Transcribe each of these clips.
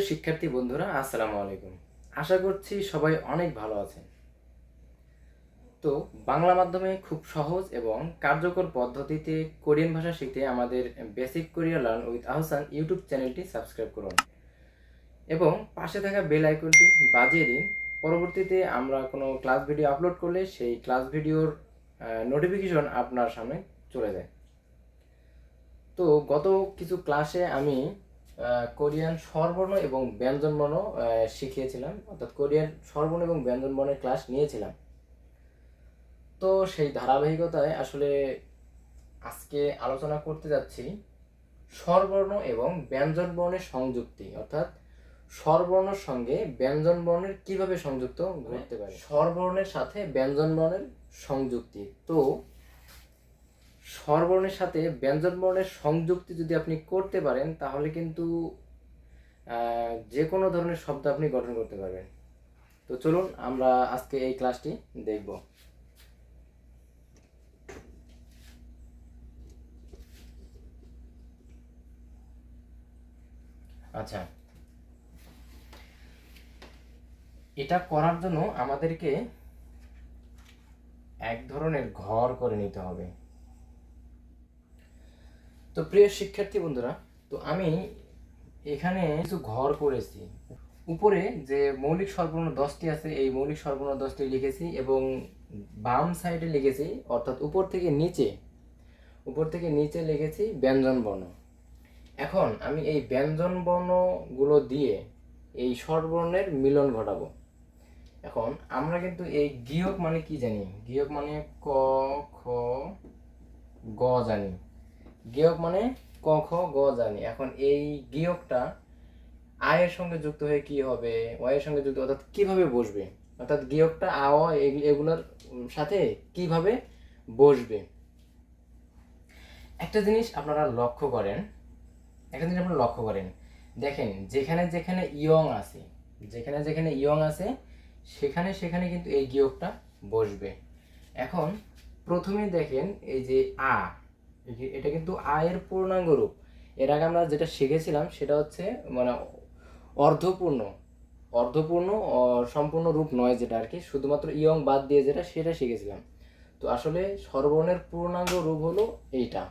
শিক্ষার্থী বন্ধুরা, আসসালামু আলাইকুম। আশা করছি সবাই অনেক ভালো আছেন। তো বাংলা মাধ্যমে খুব সহজ এবং কার্যকর পদ্ধতিতে কোরিয়ান ভাষা শিখতে আমাদের basic Korea learn with Ahsan YouTube চ্যানেলটি সাবস্ক্রাইব করুন এবং পাশে থাকা বেল আইকনটি বাজিয়ে দিন। পরবর্তীতে আমরা কোনো ক্লাস ভিডিও আপলোড করলে সেই ক্লাস ভিডিওর নোটিফিকেশন আপনার সামনে চলে যায়। তো গত কিছু ক্লাসে আমি কোরিয়ান স্বরবর্ণ এবং ব্যঞ্জনবর্ণ শিখিয়েছিলাম, অর্থাৎ কোরিয়ান স্বরবর্ণ এবং ব্যঞ্জনবর্ণের ক্লাস নিয়েছিলাম। তো সেই ধারাবাহিকতায় আসলে আজকে আলোচনা করতে যাচ্ছি স্বরবর্ণ এবং ব্যঞ্জনবর্ণের সংযুক্তি, অর্থাৎ স্বরবর্ণের সঙ্গে ব্যঞ্জনবর্ণের কিভাবে সংযুক্ত করতে পারে, স্বরবর্ণের সাথে ব্যঞ্জনবর্ণের সংযুক্তি। তো স্বরবর্ণের সাথে ব্যঞ্জনবর্ণের সংযুক্তি যদি আপনি করতে পারেন তাহলে কিন্তু যে কোনো ধরনের শব্দ আপনি গঠন করতে পারবেন। তো চলুন আমরা আজকে এই ক্লাসটি দেখব। আচ্ছা, এটা করার জন্য আমাদেরকে এক ধরনের ঘর করে নিতে হবে। তো প্রিয় শিক্ষার্থী বন্ধুরা, তো আমি এখানে কিছু ঘর করেছি। উপরে যে মৌলিক স্বরবর্ণ 10টি আছে, এই মৌলিক স্বরবর্ণ 10টি লিখেছি এবং বাম সাইডে লিখেছি, অর্থাৎ উপর থেকে নিচে লিখেছি ব্যঞ্জনবর্ণ। এখন আমি এই ব্যঞ্জনবর্ণগুলো দিয়ে এই স্বরবর্ণের মিলন ঘটাবো। এখন আমরা কিন্তু এই গিয়ক মানে কি জানি? গিয়ক মানে ক, খ, গ জানি। গিয়ক মানে ক, খ, গ জানি। এখন এই গিয়কটা আয়ের সঙ্গে যুক্ত হয়ে কি হবে, ওয়ের সঙ্গে যুক্ত, অর্থাৎ কিভাবে বসবে, অর্থাৎ গিয়কটা আ এগুলোর সাথে কিভাবে বসবে। একটা জিনিস আপনারা লক্ষ্য করেন, দেখেন যেখানে যেখানে ইয়ং আছে সেখানে কিন্তু এই গিয়কটা বসবে। এখন প্রথমে দেখেন এই যে আ, এটা কিন্তু আ এর পূর্ণাঙ্গ রূপ। এর আগে আমরা যেটা শিখেছিলাম সেটা হচ্ছে মানে অর্ধপূর্ণ সম্পূর্ণ রূপ নয়, যেটা আর কি শুধুমাত্র ইয়ং বাদ দিয়ে সেটা শিখেছিলাম। তো আসলে স্বরবর্ণের পূর্ণাঙ্গ রূপ হলো এইটা।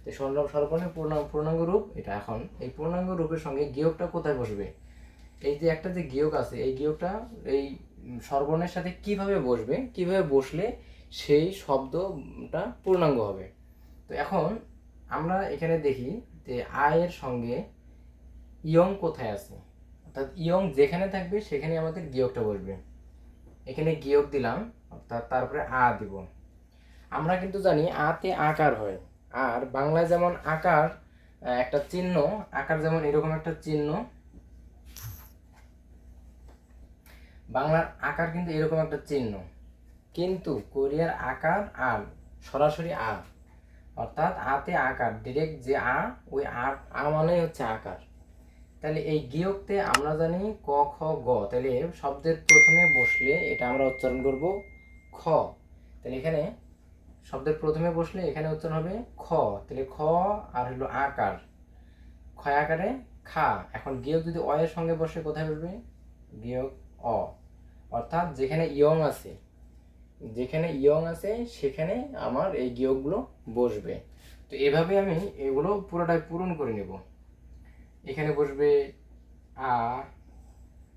তো স্বরবর্ণের পূর্ণাঙ্গ রূপ এটা। এখন এই পূর্ণাঙ্গ রূপের সঙ্গে গিয়কটা কোথায় বসবে? এই যে একটা যে গিয়ক আছে, এই গিয়কটা এই স্বরবর্ণের সাথে কিভাবে বসলে সেই শব্দটা পূর্ণাঙ্গ হবে। তো এখন আমরা এখানে দেখি যে আয়ের সঙ্গে ইয়ং কোথায় আছে, অর্থাৎ ইয়ং যেখানে থাকবে সেখানে আমাদের গিয়কটা বসবে। এখানে গিয়ক দিলাম, অর্থাৎ তারপরে আ দিব। আমরা কিন্তু জানি আতে আকার হয়, আর বাংলায় যেমন আকার একটা চিহ্ন, আকার যেমন এরকম একটা চিহ্ন, বাংলার আকার কিন্তু এরকম একটা চিহ্ন, কিন্তু কোরিয়ার আকার আর সরাসরি আ, অর্থাৎ আতে আকার ডিরেক্ট যে আ, ওই আ মানেই হচ্ছে আকার। তাহলে এই গিয়কতে আমরা জানি ক, খ, গ, তাহলে শব্দের প্রথমে বসলে এটা আমরা উচ্চারণ করব খ। তাহলে এখানে শব্দের প্রথমে বসলে এখানে উচ্চারণ হবে খ। তাহলে খ আর হলো আকার, ক্ষয় আকারে খা। এখন গিয়ক যদি অ এর সঙ্গে বসে কোথায় বসবে? গিয়ক অ, অর্থাৎ যেখানে ইয়ং আছে সেখানে আমার এই গিয়কগুলো বসবে। তো এভাবে আমি এগুলো পুরোটাই পূরণ করে নেব। এখানে বসবে আ,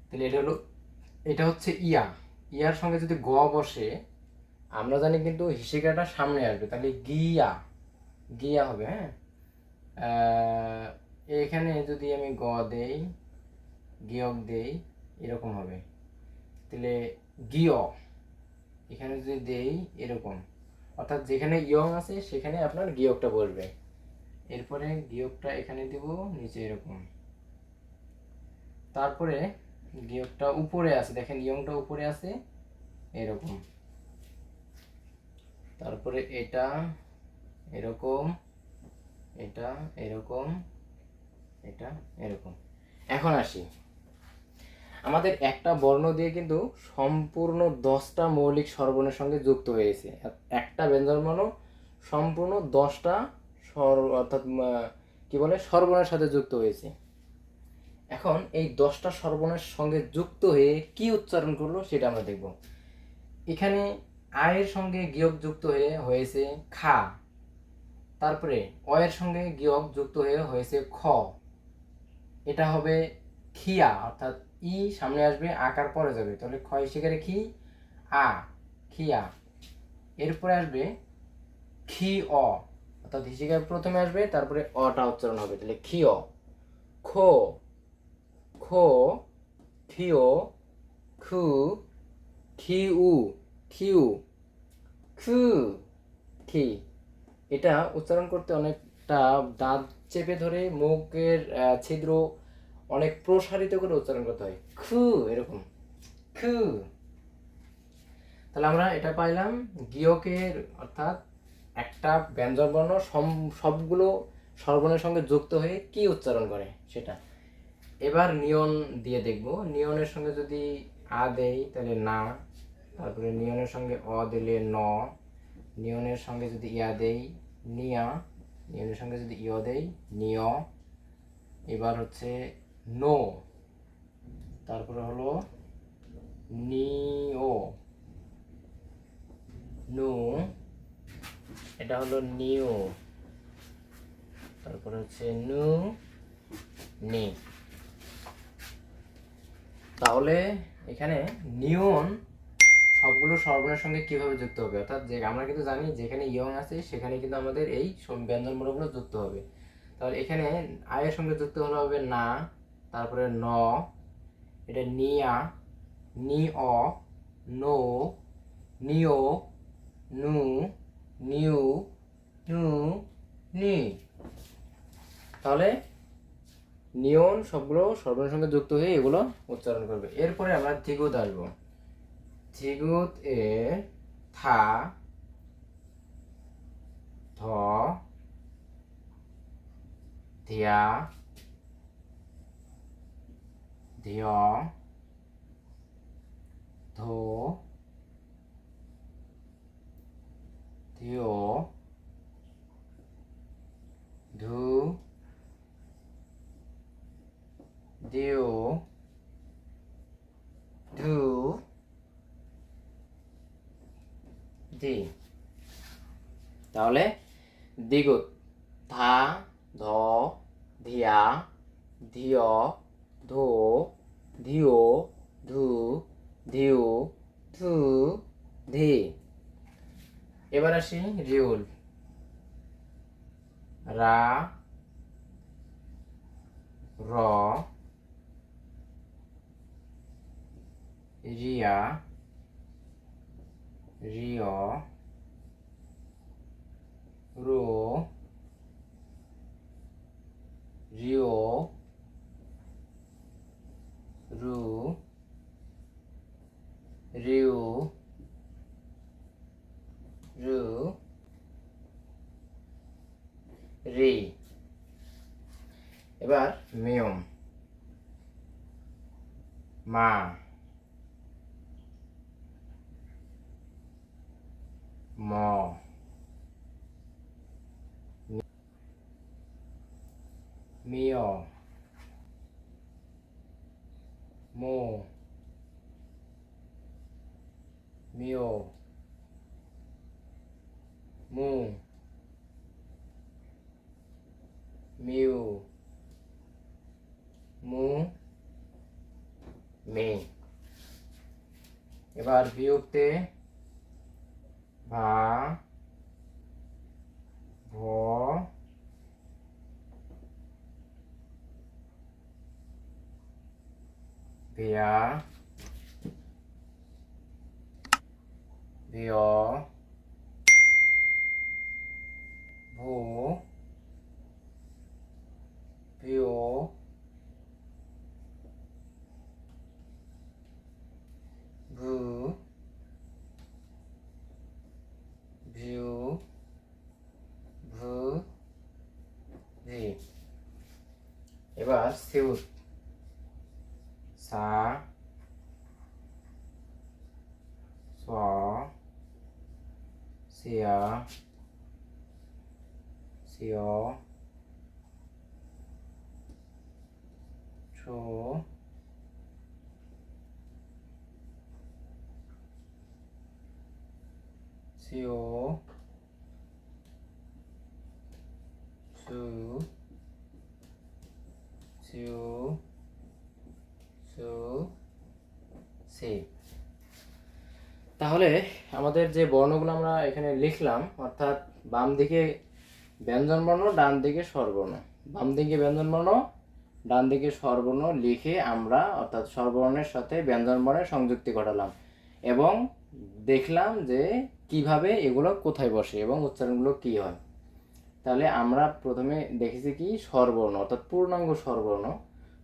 তাহলে এটা হচ্ছে ইয়ার সঙ্গে যদি গ বসে আমরা জানি কিন্তু হিসিকাটা সামনে আসবে, তাহলে গিয়া হবে। হ্যাঁ, এখানে যদি আমি গ দেই, গিয়ক দেই, এরকম হবে। তাহলে গিয় এখানে যদি দেই এরকম, অর্থাৎ যেখানে ইয়ং আছে সেখানে আপনার গিয়কটা বসবে। এরপরে গিয়কটা এখানে দিব নিচে এরকম, তারপরে গিয়কটা উপরে আছে, দেখেন ইয়ংটা উপরে আছে এরকম, তারপরে এটা এরকম, এটা এরকম, এটা এরকম। এখন আসি, আমাদের একটা বর্ণ দিয়ে কিন্তু সম্পূর্ণ 10টা মৌলিক স্বরবর্ণের সঙ্গে যুক্ত হয়েছে। একটা ব্যঞ্জনবর্ণ সম্পূর্ণ 10টা স্বর, অর্থাৎ কি বলে স্বরবর্ণের সাথে যুক্ত হয়েছে। এখন এই 10টা স্বরবর্ণের সঙ্গে যুক্ত হয়ে কি উচ্চারণ করলো সেটা আমরা দেখব। এখানে আয়ের সঙ্গে গিয়ক যুক্ত হয়ে হয়েছে খা, তারপরে অয়ের সঙ্গে গিয়ক যুক্ত হয়ে হয়েছে খ, এটা হবে খিয়া, অর্থাৎ ই সামনে আসবে আকার পরে যাবে, তাহলে ক্ষয় শিকারে খি আ, খিয়া। এরপরে আসবে খি অ, অর্থাৎ হিসিকার প্রথমে আসবে, তারপরে অটা উচ্চারণ হবে, তাহলে খি অ। খো, খো, খিও, খু, খিউ, খিউ, খু, খি। এটা উচ্চারণ করতে অনেকটা দাঁত চেপে ধরে মুখের ছিদ্র অনেক প্রসারিত করে উচ্চারণ করতে হয়, খু, এরকম খু। তাহলে আমরা এটা পাইলাম গিয়কের, অর্থাৎ একটা ব্যঞ্জন বর্ণ সবগুলো স্বরবর্ণের সঙ্গে যুক্ত হয়ে কি উচ্চারণ করে সেটা। এবার নিয়ন দিয়ে দেখব। নিয়নের সঙ্গে যদি আ দেই তাহলে না, তারপরে নিয়নের সঙ্গে অ দিলে ন, নিয়নের সঙ্গে যদি ইয়া দেই নিয়া, নিয়নের সঙ্গে যদি ইয় দেই নিয়। এবার হচ্ছে নো, তারপরে হলো নিও, নু, এটা হলো নিউ, তারপরে হচ্ছে নু, নি। তাহলে এখানে নিয়ন সবগুলো স্বরবর্ণের সঙ্গে কিভাবে যুক্ত হবে, অর্থাৎ যে আমরা কিন্তু জানি যেখানে ইয়ং আছে সেখানে কিন্তু আমাদের এই ব্যঞ্জনবর্ণগুলো যুক্ত হবে। তাহলে এখানে আয়ের সঙ্গে যুক্ত হলে হবে না, তারপরে ন, এটা নিয়া, নি অ, নো, নিও, নু, নিউ, নু, নি। তাহলে নিয়ন সবগুলো স্বরবর্ণের সঙ্গে যুক্ত হয়ে এগুলো উচ্চারণ করবে। এরপরে আমরা দ্বিগুত আসবো। দ্বিগুত এ থা, ধ, ধিয়া, ধিয়, ধো, ধিও, ধু, দিও, ধু, দি। তাহলে দ্বিগুত ধা, ধ, ধিয়া, ধিয়, ধো, ধিও, ধু, ধিউ, ধু, ধি। এবার আসি রিউল। রা, র, রিয়া, রিয়, রো, রিও, রু, রিউ, রু, রি। এবার মিয়ম। মা, ম, মিয়, মো, মিয়, মু, মিউ, মু, মি। এবার বিয়োগতে ভা, ভ, ভিয়া, ভিয়, ভু, ভিও, ভু, ভিউ, ভু, ভি। এবার সিউত। সা, স, সিয়া, সিয়, স, সিও সু সিউ সু সি। তাহলে আমাদের যে বর্ণগুলো আমরা এখানে লিখলাম, অর্থাৎ বাম দিকে ব্যঞ্জনবর্ণ, ডান দিকে স্বরবর্ণ, বাম দিকে ব্যঞ্জনবর্ণ, ডান দিকে স্বরবর্ণ লিখে আমরা অর্থাৎ স্বরবর্ণের সাথে ব্যঞ্জনবর্ণের সংযুক্তি ঘটালাম এবং দেখলাম যে কিভাবে এগুলো কোথায় বসে এবং উচ্চারণগুলো কি হয়। তাহলে আমরা প্রথমে দেখেছি কি স্বরবর্ণ অর্থাৎ পূর্ণাঙ্গ স্বরবর্ণ,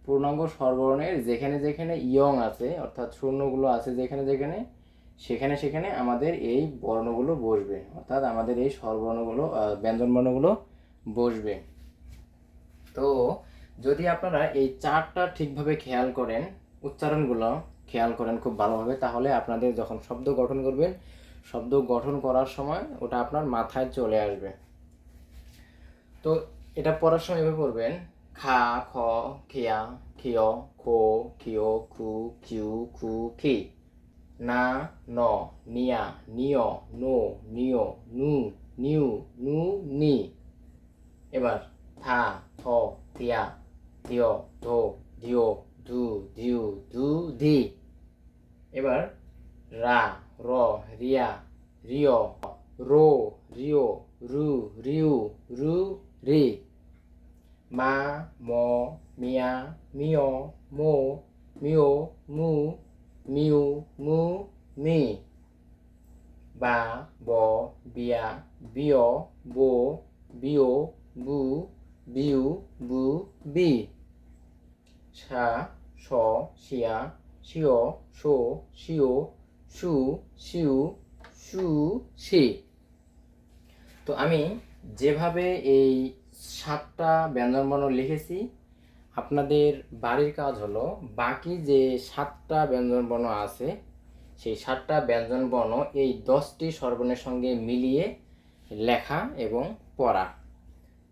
পূর্ণাঙ্গ স্বরবর্ণের যেখানে যেখানে ইয়ং আছে অর্থাৎ শূন্যগুলো আছে যেখানে যেখানে, সেখানে সেখানে আমাদের এই বর্ণগুলো বসবে, অর্থাৎ আমাদের এই স্বরবর্ণগুলো ব্যঞ্জনবর্ণগুলো বসবে। তো যদি আপনারা এই চারটা ঠিকভাবে খেয়াল করেন, উচ্চারণগুলো খেয়াল করেন খুব ভালোভাবে, তাহলে আপনাদের যখন শব্দ গঠন করবেন, শব্দ গঠন করার সময় ওটা আপনার মাথায় চলে আসবে। তো এটা পড়ার সময় এভাবে পড়বেন: খা, খ, খিয়া, খিয়, খো, খিও, খু, খিউ, খু, খি। না, ন, নিয়া, নিয়, নো, নিয়, নু, নিউ, নু, নি। এবার থা, থ, থিয়া, থিয়, ধো, ধিও, ধু, ধিউ, ধু, ধি। এবার রা, র, রিয়া, রিয়, রো, রিও, রু, রিউ, রু, রি। মা, ম, মিয়া, মিয়, মো, মিও, মু, মিউ, মু, মি। বা, ব, বিয়া, বিয়, বো, বিও, বু, বিউ, বু, বি। সা, স, শিয়া, শিও, শো, শিও, সু, শিউ, সু, সি। তো আমি যেভাবে এই 7টা ব্যঞ্জনবর্ণ লিখেছি, আপনাদের বাড়ির কাজ হলো বাকি যে 7টা ব্যঞ্জনবর্ণ আছে সেই 7টা ব্যঞ্জনবর্ণ এই 10টি স্বরবর্ণের সঙ্গে মিলিয়ে লেখা এবং পড়া।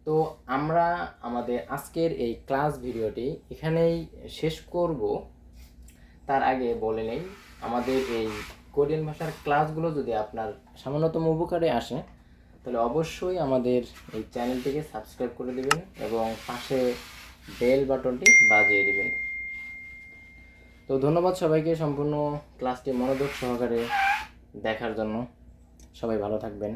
তো আমরা আমাদের আজকের এই ক্লাস ভিডিওটি এখানেই শেষ করব। তার আগে বলে নেই, আমাদের এই কোরিয়ান ভাষার ক্লাসগুলো যদি আপনার সামান্যতম উপকারে আসে তাহলে অবশ্যই আমাদের এই চ্যানেলটিকে সাবস্ক্রাইব করে দেবেন এবং পাশে বেল বাটনটি বাজিয়ে দেবেন। তো ধন্যবাদ সবাইকে সম্পূর্ণ ক্লাসটি মনোযোগ সহকারে দেখার জন্য। সবাই ভালো থাকবেন।